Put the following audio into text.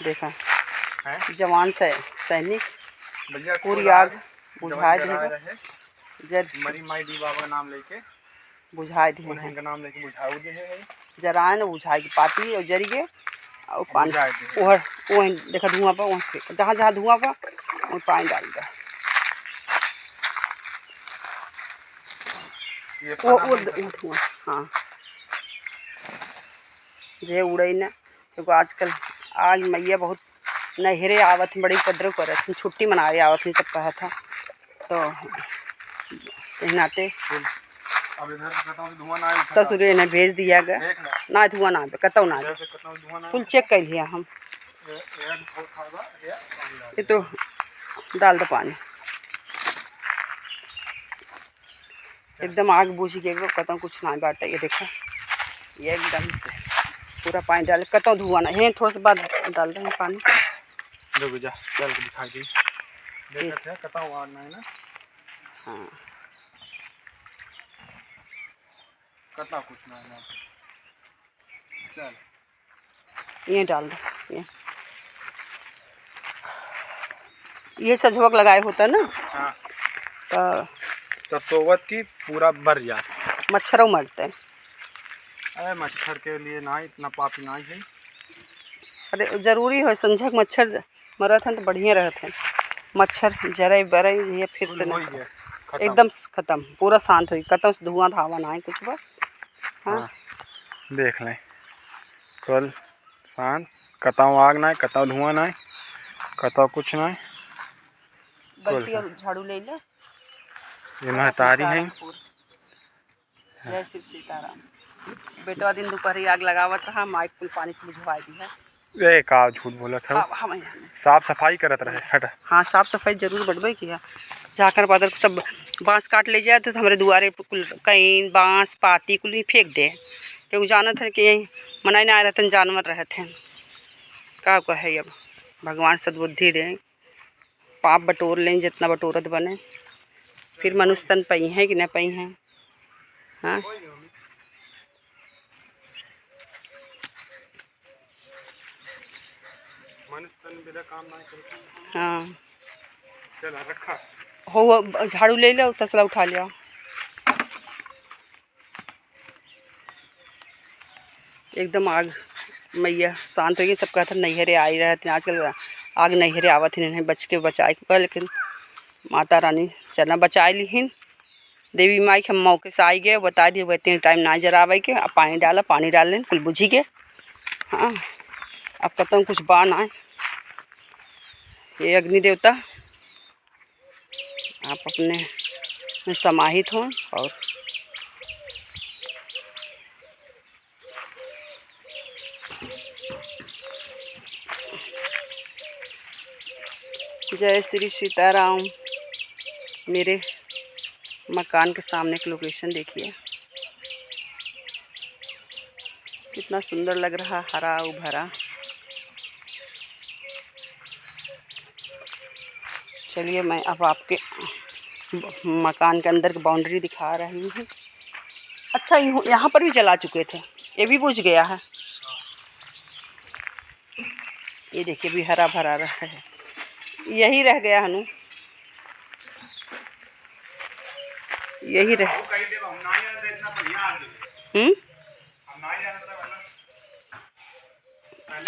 देखा जवान से सैनिक पूरी आग बुझा दिए, मरी माई दी बाबा का नाम लेके बुझा दिए हैं, उनका नाम लेके बुझाऊ दे है जरान बुझा के पाती और जरी के और पानी वहीं देखा धुआं पर, वहीं जहाँ जहाँ धुआं पर वहीं पानी डाल दिया। वो धुआं हाँ जे उड़े न, क्योंकि आजकल आग मैया बहुत नहरे आवत थी, बड़ी कदर करत थी, छुट्टी मना रही आवत थी, सब कहा था तो कहीं नाते ससुरे ने भेज दिया गया ना, धुआं ना कतौ ना, फुल चेक कर लिया हम, ये तो डाल दो पानी, एकदम आग बुझ गई, एकदम कतौ कुछ ना बाटे। ये देखो ये एकदम से पूरा पानी डाल, कतौ धुआं ना है, थोड़ा सा बाद डाल देंगे पानी। रुक जा चल के दिखा दी, देखते हैं कतौ आग ना है ना। हाँ कतौ कुछ ना है, चल ये डाल दो, ये सजवक लगाए होता ना। हाँ तो सोवत की पूरा भर जाए, मच्छरों मरते हैं। अरे मच्छर के लिए ना इतना पापी ना है, अरे जरूरी है समझा, मच्छर मरत हैं तो बढ़िया रहते हैं, मच्छर जरे बरे ये फिर से ना एकदम खत्म, पूरा शांत हुई, कतौ से धुआं धावा ना है कुछ बा। हाँ देख लें कल शांत, कतौ आग ना है, कतौ धुआं ना है, कतौ कुछ ना है। बल्टी और झाड़ू ले ले, ये महतारी है। जय श्री सीताराम। बेटवा दिन दोपहर आग लगावत रहा, माइक कुल पानी से बुझवा दी है। ए का झूठ बोला था, साफ सफाई करत रहे हट। हाँ साफ सफाई जरूर बढ़बे किया, जाकर बादल सब बांस काट ले जाए तो हमारे दुआरे पर कुल कहीं बांस पाती कुल फेंक दे, क्योंकि जानत है कि मनाई ना रहते जानवर रहते हैं, का है अब भगवान सद्बुद्धि दे, पाप बटोर लें जितना बटोरत बने, फिर मनुष्य तन पई हैं कि न पई हैं। हाँ हाँ हो झाड़ू ले लो, तसला उठा लिया। एकदम आग मैया शांत हो गई, सब कहते नैहरे आई रहते हैं, आजकल आग नैहरे आवत ही नहीं, बच के बचाए के, लेकिन माता रानी चना बचाए लीन, देवी माई के हम मौके से आई गए, बता दिए इतने टाइम ना जरावे के, अब पानी डाला, पानी डाल लें कुल बुझी गए। हाँ अब कहता हूँ कुछ बान आए, ये अग्नि देवता आप अपने में समाहित हों और जय श्री सीताराम। मेरे मकान के सामने की लोकेशन देखिए, कितना सुंदर लग रहा, हरा भरा। चलिए मैं अब आपके मकान के अंदर की बाउंड्री दिखा रही हूँ। अच्छा यहाँ पर भी जला चुके थे, ये भी बुझ गया है, ये देखिए भी हरा भरा रहा है, यही रह गया हनु, यही रह